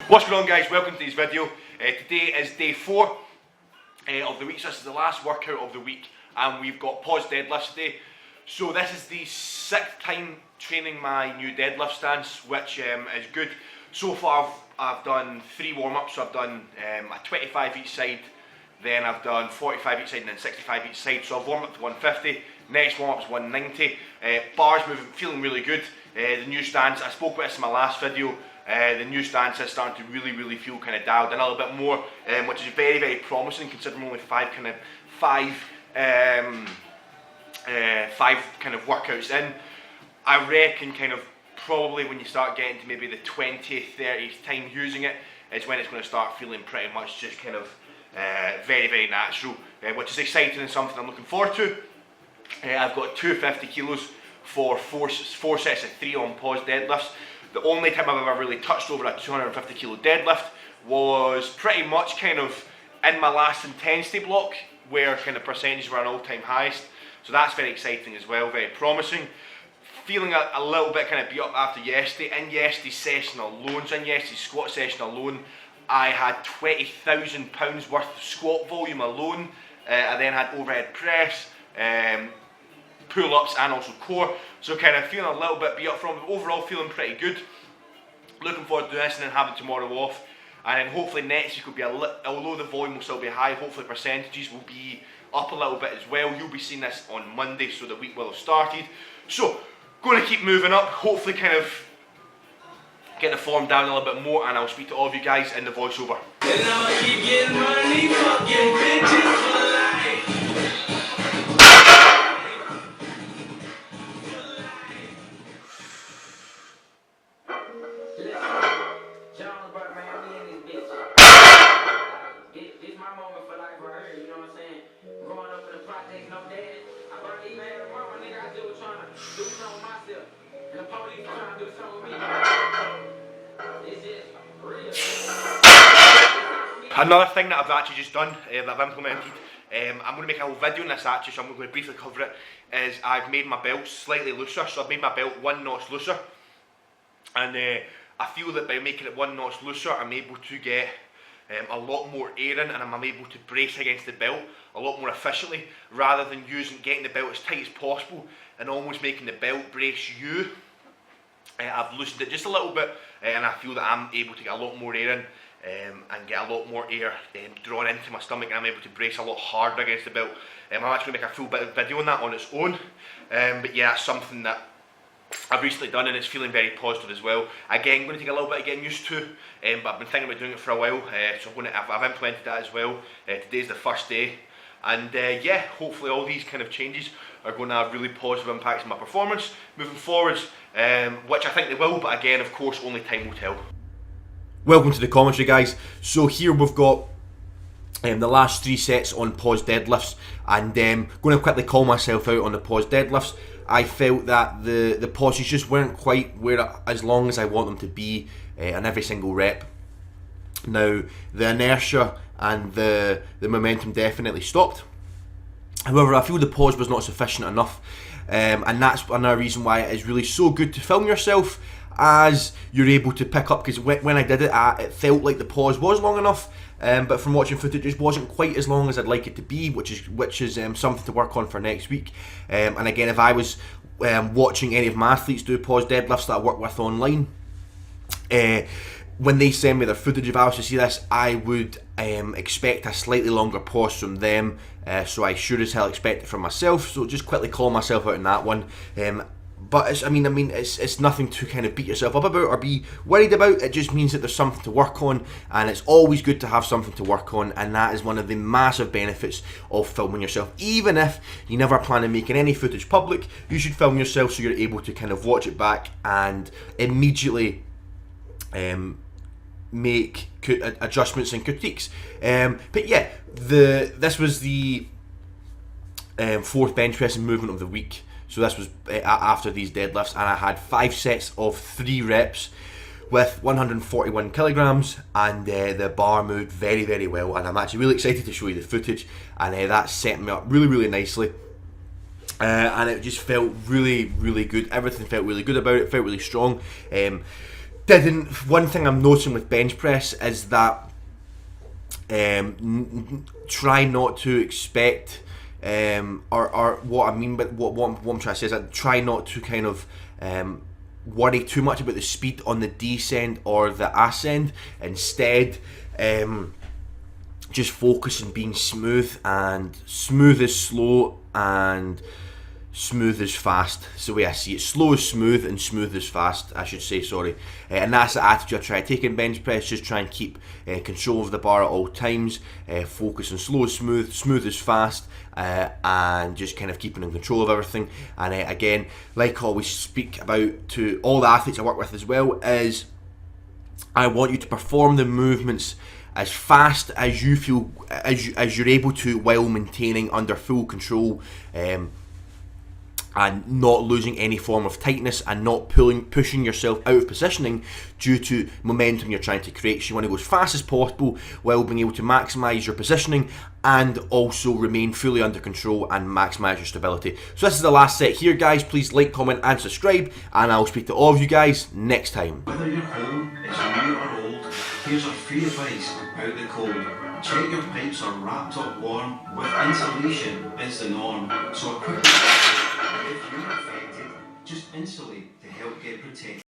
What's going on, guys? Welcome to today's video. Today is day 4 of the week, so this is the last workout of the week, and we've got pause deadlifts today. So this is the 6th time training my new deadlift stance, which is good. So far I've done 3 warm-ups, so I've done a 25 each side, then I've done 45 each side, and then 65 each side. So I've warmed up to 150, next warm-up is 190. Bars moving, feeling really good. The new stance, I spoke about this in my last video. The new stance is starting to really feel kind of dialed in a little bit more, which is very promising considering we're only five workouts in. I reckon kind of probably when you start getting to maybe the 20th, 30th time using it is when it's going to start feeling pretty much just kind of very natural, which is exciting and something I'm looking forward to. I've got 250 kilos for four sets of 3 on pause deadlifts. The only time I've ever really touched over a 250 kilo deadlift was pretty much kind of in my last intensity block, where kind of percentages were an all-time highest. So that's very exciting as well, very promising. Feeling a little bit kind of beat up after yesterday. In yesterday's session alone, so in yesterday's squat session alone, I had 20,000 pounds worth of squat volume alone. I then had overhead press, pull-ups and also core, so kind of feeling a little bit beat up from it, but overall feeling pretty good. Looking forward to doing this and then having tomorrow off, and then hopefully next week will be although the volume will still be high, hopefully percentages will be up a little bit as well. You'll be seeing this on Monday, so the week will have started. So going to keep moving up, hopefully kind of getting the form down a little bit more, and I'll speak to all of you guys in the voiceover. Another thing that I've actually just done, that I've implemented, I'm going to make a whole video on this actually, so I'm going to briefly cover it, is I've made my belt slightly looser. So I've made my belt 1 notch looser, and I feel that by making it 1 notch looser, I'm able to get a lot more air in, and I'm able to brace against the belt a lot more efficiently, rather than getting the belt as tight as possible and almost making the belt brace you. I've loosened it just a little bit, and I feel that I'm able to get a lot more air in and get a lot more air drawn into my stomach, and I'm able to brace a lot harder against the belt. I'm actually going to make a full bit of video on that on its own, but yeah, that's something that I've recently done and it's feeling very positive as well. Again, going to take a little bit of getting used to, but I've been thinking about doing it for a while, so I've implemented that as well. Today's the first day, and yeah, hopefully all these kind of changes are going to have really positive impacts on my performance moving forwards, which I think they will, but again, of course, only time will tell. Welcome to the commentary, guys. So here we've got the last 3 sets on pause deadlifts, and going to quickly call myself out on the pause deadlifts. I felt that the pauses just weren't quite as long as I want them to be on every single rep. Now, the inertia and the momentum definitely stopped. However, I feel the pause was not sufficient enough, and that's another reason why it is really so good to film yourself, as you're able to pick up, because when I did it, it felt like the pause was long enough, but from watching footage, it wasn't quite as long as I'd like it to be, which is something to work on for next week. And again, if I was watching any of my athletes do pause deadlifts that I work with online, when they send me their footage, if I was to see this, I would expect a slightly longer pause from them, so I sure as hell expect it from myself. So just quickly call myself out in that one. But it's nothing to kind of beat yourself up about or be worried about. It just means that there's something to work on, and it's always good to have something to work on, and that is one of the massive benefits of filming yourself. Even if you never plan on making any footage public, you should film yourself so you're able to kind of watch it back and immediately make adjustments and critiques. But yeah, this was the 4th bench pressing movement of the week. So this was after these deadlifts, and I had 5 sets of 3 reps with 141 kilograms, and the bar moved very well, and I'm actually really excited to show you the footage, and that set me up really nicely. And it just felt really good. Everything felt really good about it. Felt really strong. One thing I'm noticing with bench press is that try not to expect, or what I mean by what I'm trying to say is that try not to kind of worry too much about the speed on the descent or the ascend. Instead, just focus on being smooth, and smooth is slow and smooth is fast. It's the way I see it. Slow is smooth and smooth is fast, I should say, sorry. And that's the attitude I try to take in bench press. Just try and keep control of the bar at all times. Focus on slow is smooth, smooth is fast, and just kind of keeping in control of everything. And again, like I always speak about to all the athletes I work with as well, is I want you to perform the movements as fast as you feel, as you're able to, while maintaining under full control, and not losing any form of tightness, and not pushing yourself out of positioning due to momentum you're trying to create. So you want to go as fast as possible while being able to maximise your positioning and also remain fully under control and maximise your stability. So this is the last set here, guys. Please like, comment and subscribe, and I'll speak to all of you guys next time. Whether your home is new or old, here's our free advice out the cold. Check your pipes are wrapped up warm, with insulation is the norm. So a quick if you're affected, just insulate to help get protected.